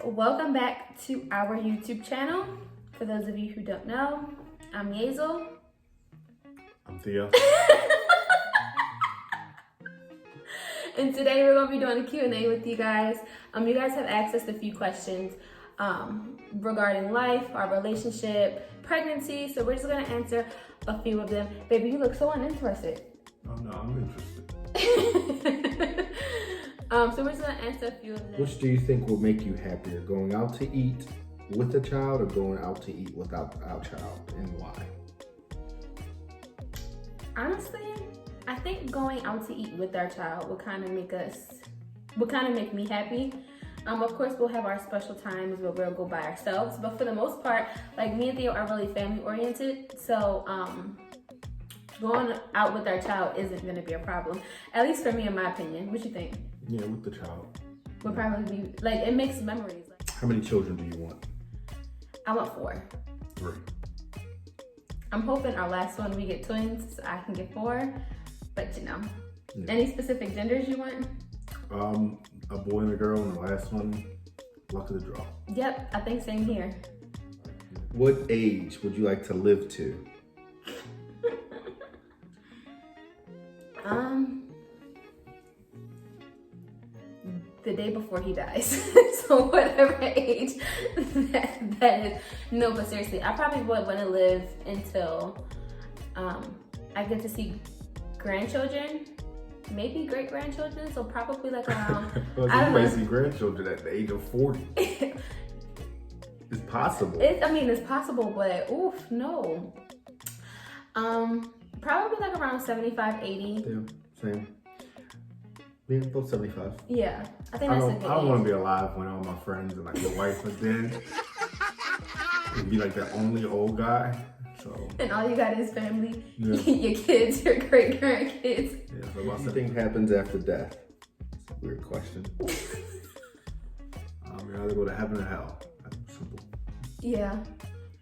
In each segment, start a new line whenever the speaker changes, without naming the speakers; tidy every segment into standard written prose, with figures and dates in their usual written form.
welcome back to our YouTube channel. For those of you who don't know, I'm Yazel.
I'm Theo.
And today we're going to be doing a Q&A with you guys. You guys have asked us a few questions regarding life, our relationship, pregnancy. So we're just going to answer a few of them. Baby, you look so uninterested.
Oh no, I'm interested.
So we're just going to answer a few of them.
Which do you think will make you happier, going out to eat with a child or going out to eat without our child, and why?
Honestly, I think going out to eat with our child will kind of make me happy. Of course, we'll have our special times where we'll go by ourselves, but for the most part, like me and Theo are really family oriented, so going out with our child isn't going to be a problem. At least for me, in my opinion. What you think?
Yeah, with the child.
Would probably be like, it makes memories.
How many children do you want?
I want 4.
3.
I'm hoping our last one we get twins, so I can get 4. But you know, Any specific genders you want?
A boy and a girl, and the last one, luck of the draw.
Yep, I think same here.
What age would you like to live to?
The day before he dies. So whatever age that is. No, but seriously, I probably would want to live until I get to see grandchildren, maybe great grandchildren. So probably like around.
Well, you might see grandchildren at the age of 40. It's possible.
It's possible, but oof, no. Probably like around 75, 80.
Yeah, same. Yeah, both 75.
Yeah, I think that's a good
I don't
age.
want to be alive when all my friends and like your wife was dead. And be like the only old guy. So.
And all you got is family,
Yeah.
your kids, your great grandkids.
Yeah, so
What do you think happens after death? It's a weird question.
you either go to heaven or hell. That's simple.
Yeah,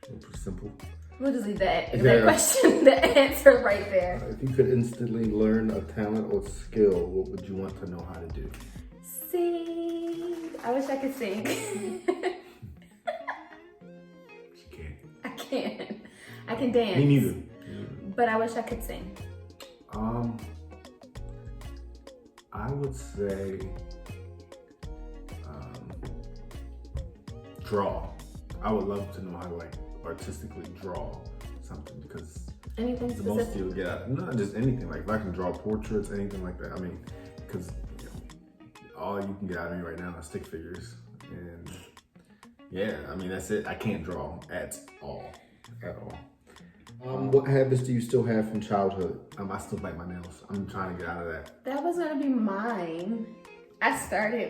Pretty simple.
we'll just leave that
Yeah.
question, the answer right there.
If you could instantly learn a talent or skill, what would you want to know how to do?
Sing. I wish I could sing.
She can't.
I can't. I can dance.
Me neither.
But I wish I could sing.
I would say draw. I would love to know how to like artistically draw something because
Anything
the most
specific?
you'll get, not just anything, like if I can draw portraits, anything like that. I mean, because all you can get out of me right now is stick figures, and yeah, I mean that's it. I can't draw at all.
What habits do you still have from childhood?
I still bite my nails. I'm trying to get out of that.
That was gonna be mine.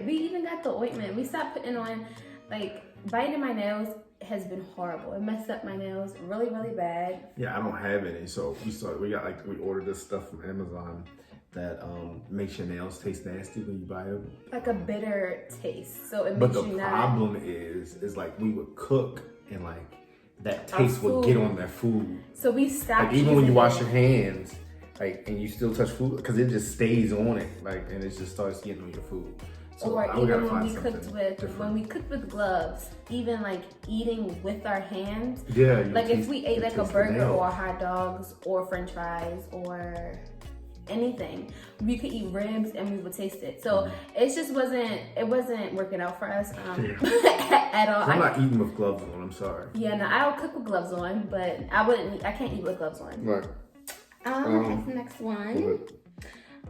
We even got the ointment. We stopped putting on, like, biting my nails has been horrible. It messed up my nails really, really bad.
Yeah, I don't have any, so we ordered this stuff from Amazon that makes your nails taste nasty when you buy them.
Like a bitter taste. So it
But
makes
the
you not.
problem is like we would cook and like that
Our
taste would get
food.
on that food.
So we stopped.
Like even when you
using
wash
it.
your hands, like and you still touch food because it just stays on it, like and it just starts getting on your food. So
Or
I gotta
even when
find
we
something
cooked with
different.
gloves, even like eating with our hands.
Yeah,
Like if we ate like a
taste the
burger
nail.
or hot dogs or French fries or anything, we could eat ribs and we would taste it. So it just wasn't working out for us at all.
I'm not eating with gloves on. I'm sorry.
Yeah, no, I'll cook with gloves on, but I can't eat with gloves on.
Right.
That's the next one.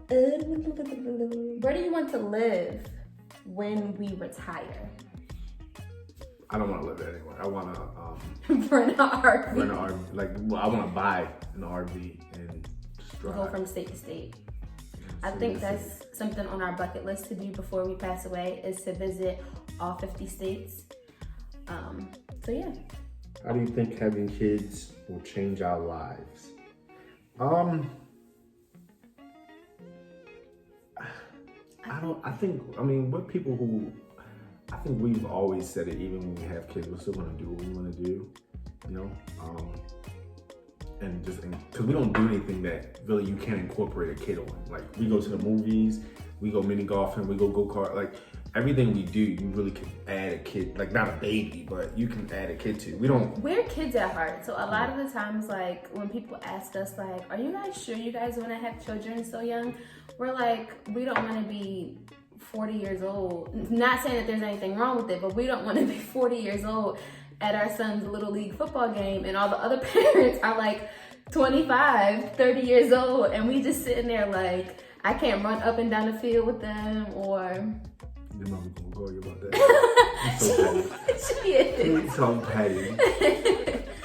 Where do you want to live when we retire?
I don't want to live anywhere. I want to
For an RV.
rent an RV. Like I want to buy an RV and just drive.
Go from state to state. I think that's something on our bucket list to do before we pass away, is to visit all 50 states. So yeah.
How do you think having kids will change our lives?
I think we've always said it, even when we have kids, we're still gonna do what we wanna do, you know? And because we don't do anything that really you can't incorporate a kid on. Like we go to the movies, we go mini golfing, we go go-kart, like everything we do, you really can add a kid, like not a baby, but you can add a kid to.
We're kids at heart, so a lot of the times, like when people ask us, like, "Are you guys sure you guys want to have children so young?" We're like, we don't want to be 40 years old. Not saying that there's anything wrong with it, but we don't want to be 40 years old at our son's little league football game, and all the other parents are like 25, 30 years old, and we just sitting there like, I can't run up and down the field with them, or.
Your mama gonna call you about that. So petty.
She is.
So petty.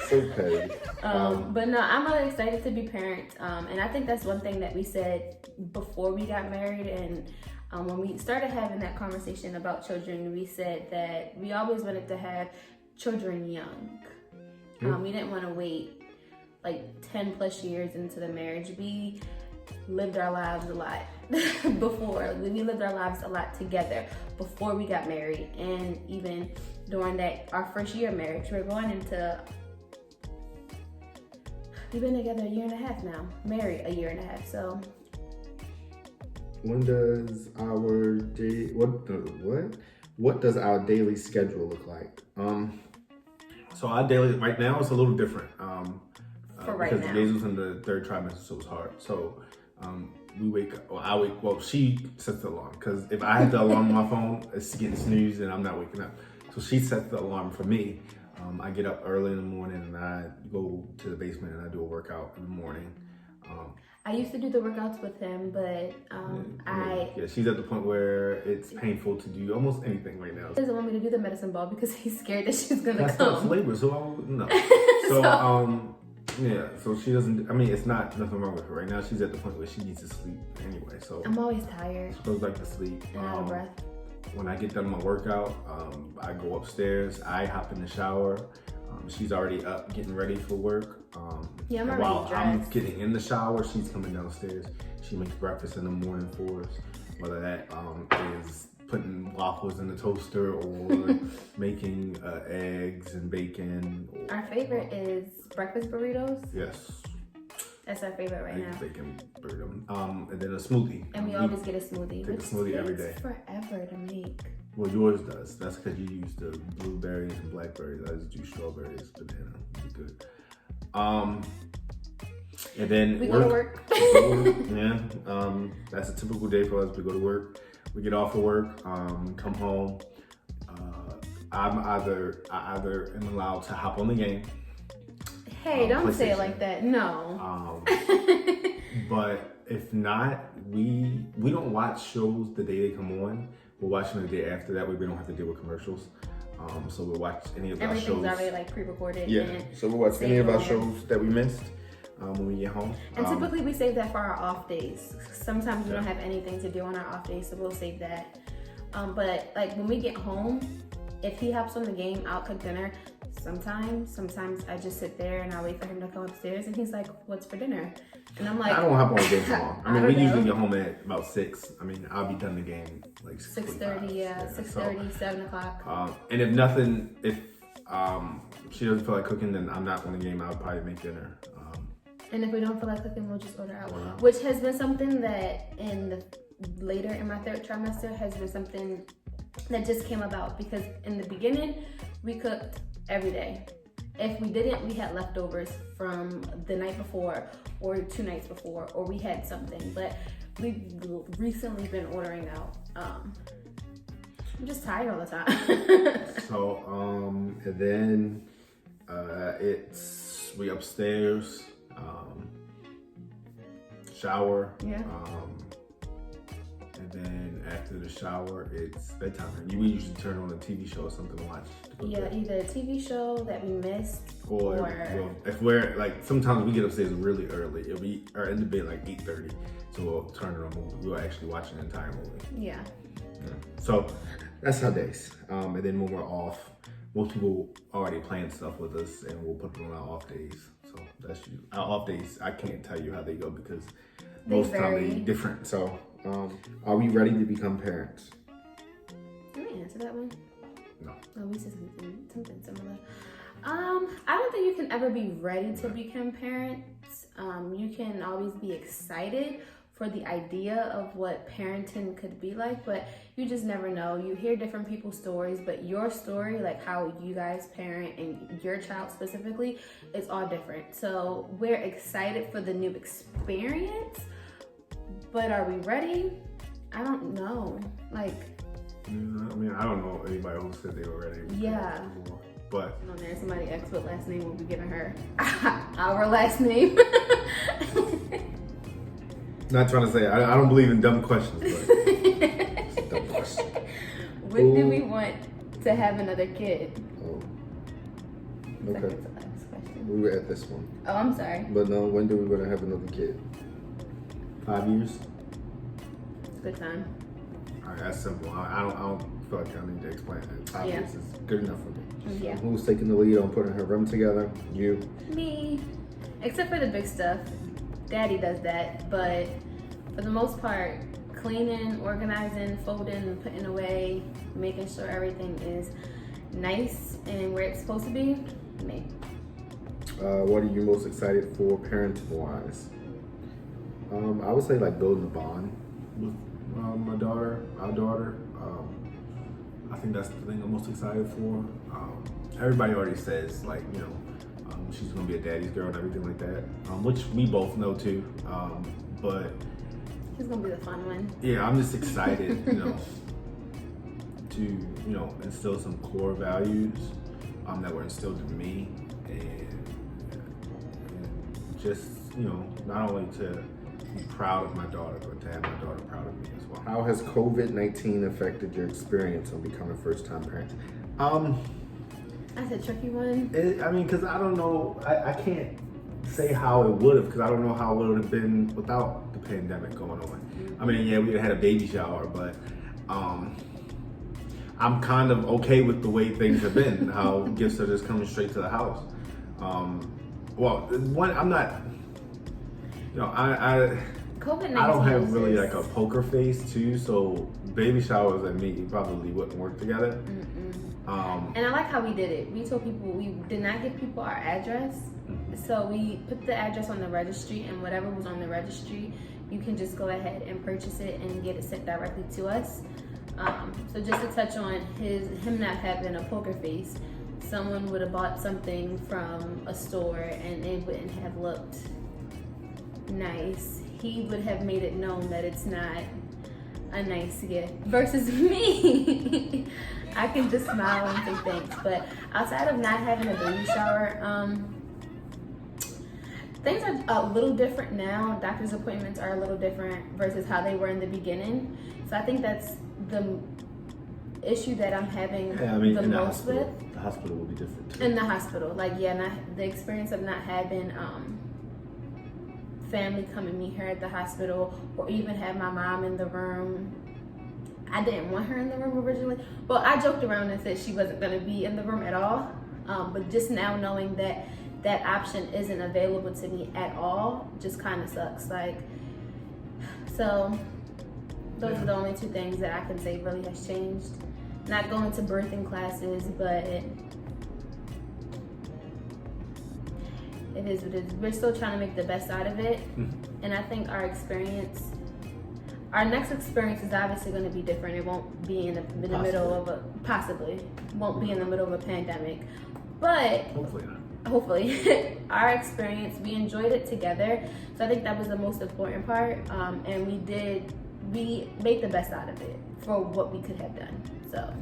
So petty.
But no, I'm really excited to be parents. And I think that's one thing that we said before we got married. And when we started having that conversation about children, we said that we always wanted to have children young. We didn't want to wait like 10 plus years into the marriage. We lived our lives a lot before. We lived our lives a lot together before we got married, and even during our first year of marriage. We're going into, we've been together a year and a half now, married a year and a half. So
when does our day what does our daily schedule look like?
So our daily right now is a little different.
For right
because
now.
Yazel's in the third trimester, so it's hard. So we wake up, well, she sets the alarm, because if I have the alarm on my phone, it's getting snoozed and I'm not waking up. So she sets the alarm for me. I get up early in the morning and I go to the basement and I do a workout in the morning.
I used to do the workouts with him, but
She's at the point where it's painful to do almost anything right now.
he doesn't want me to do the medicine ball because he's scared that she's gonna
That's
come.
not labor, so I wouldn't know. So she doesn't, it's not nothing wrong with her. Right now she's at the point where she needs to sleep anyway. So
I'm always tired
she goes back to sleep.
and out of breath.
When I get done my workout, I go upstairs, I hop in the shower. She's already up getting ready for work.
I'm
and
already
while I'm
dressed.
getting in the shower, she's coming downstairs. She makes breakfast in the morning for us. Whether that is putting waffles in the toaster or making eggs and bacon.
Our favorite is breakfast burritos.
Yes.
That's our favorite right
Eggs,
now.
bacon, burrito. And then a smoothie.
And we always get a smoothie.
Take a smoothie every day.
Takes forever to make.
Well, yours does. That's because you use the blueberries and blackberries. I just do strawberries, banana. Be good. And then
We go to work.
Yeah. That's a typical day for us. We go to work. We get off of work. Come home. I either am allowed to hop on the game.
Hey, don't say it like that. No.
But if not, we don't watch shows the day they come on. We'll watch them the day after. That way we don't have to deal with commercials. So we'll watch any of our shows.
Everything's already like pre-recorded.
Yeah.
And
So we'll watch any of our shows that we missed when we get home.
And typically we save that for our off days. Sometimes we don't have anything to do on our off days, so we'll save that. But like when we get home, if he hops on the game, I'll cook dinner. Sometimes I just sit there and I wait for him to come upstairs, and he's like, "What's for dinner?" And I'm like,
I don't hop on the game too long.
I
we
don't
usually
know.
get home at about 6. I'll be done the game like
6:30, 6:30, 7 o'clock.
And if she doesn't feel like cooking, then I'm not on the game. I'll probably make dinner.
And if we don't feel like cooking, we'll just order out.
Order out.
Which has been something that later in my third trimester has been something that just came about, because in the beginning we cooked every day. If we didn't, we had leftovers from the night before or 2 nights before, or we had something. But we've recently been ordering out. I'm just tired all the time.
So and then we upstairs, shower.
Yeah.
And then after the shower, it's bedtime. And we usually turn on a TV show or something to watch.
Yeah, either a TV show that we missed,
Or well, if we're like, sometimes we get upstairs really early. We are in the bed like 8:30, so we'll turn on a movie. We'll actually watch an entire movie.
yeah.
So that's our days. And then when we're off, most people already plan stuff with us, and we'll put them on our off days. So that's our off days. I can't tell you how they go because most time
vary.
they different. So
Are we ready to become parents?
Can I answer that one?
no.
Oh, we said something similar. I don't think you can ever be ready to become parents. You can always be excited for the idea of what parenting could be like, but you just never know. You hear different people's stories, but your story, like how you guys parent and your child specifically, is all different. So we're excited for the new experience, but are we ready? I don't know. Like,
I mean, I don't know anybody who said they were ready.
Yeah.
But
no, there's somebody asked what last name we'll be giving her. Our last name.
not trying to say I don't believe in dumb questions, but it's a dumb question.
When do we want to have another kid?
Oh.
Second
Okay.
to last question.
We were at this one.
Oh, I'm sorry.
But no, when do we want to have another kid?
5 years.
Good time.
All right, that's simple. I don't feel like I need to explain that. 5 years is good enough for me.
Yeah.
Who's taking the lead on putting her room together? You.
Me. Except for the big stuff. Daddy does that. But for the most part, cleaning, organizing, folding, putting away, making sure everything is nice and where it's supposed to be, me.
What are you most excited for parenting wise? I would say like building a bond with our daughter. I think that's the thing I'm most excited for. Everybody already says like, she's gonna be a daddy's girl and everything like that, which we both know too. But
He's gonna be the fun one.
yeah, I'm just excited, to instill some core values that were instilled in me, and just not only to be proud of my daughter, but to have my daughter proud of me as well.
How has COVID-19 affected your experience on becoming first-time parent?
That's a tricky one.
Because I don't know, I can't say how it would have, because I don't know how it would have been without the pandemic going on. I mean, yeah, we had a baby shower, but I'm kind of okay with the way things have been, how gifts are just coming straight to the house. I'm not,
COVID-19
I don't have really
is
like a poker face too, so baby showers and me probably wouldn't work together.
And I like how we did it. We told people, we did not give people our address. So we put the address on the registry, and whatever was on the registry, you can just go ahead and purchase it and get it sent directly to us. So just to touch on him not having a poker face, someone would have bought something from a store and it wouldn't have looked nice. He would have made it known that it's not a nice gift. Versus me, I can just smile and say thanks. But outside of not having a baby shower, things are a little different now. Doctor's appointments are a little different versus how they were in the beginning. So I think that's the issue that I'm having the most with.
The hospital will be different too.
In the hospital, the experience of not having family come and meet her at the hospital, or even have my mom in the room. I didn't want her in the room originally. Well, I joked around and said she wasn't going to be in the room at all. But just now knowing that that option isn't available to me at all just kind of sucks. So those are the only two things that I can say really has changed. Not going to birthing classes, but it is what it is. We're still trying to make the best out of it. And I think our next experience is obviously going to be different. It won't be in the middle of won't be in the middle of a pandemic. But hopefully our experience, we enjoyed it together. So I think that was the most important part. And we made the best out of it for what we could have done. So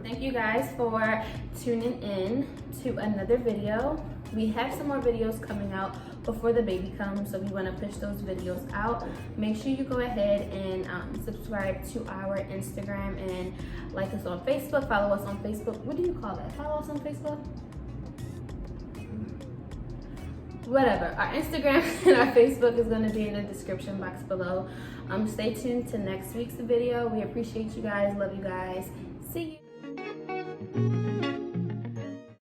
thank you guys for tuning in to another video. We have some more videos coming out before the baby comes, so we want to push those videos out. Make sure you go ahead and subscribe to our Instagram and like us on Facebook. Follow us on Facebook. What do you call that? Follow us on Facebook? Whatever. Our Instagram and our Facebook is going to be in the description box below. Stay tuned to next week's video. We appreciate you guys. Love you guys. See you.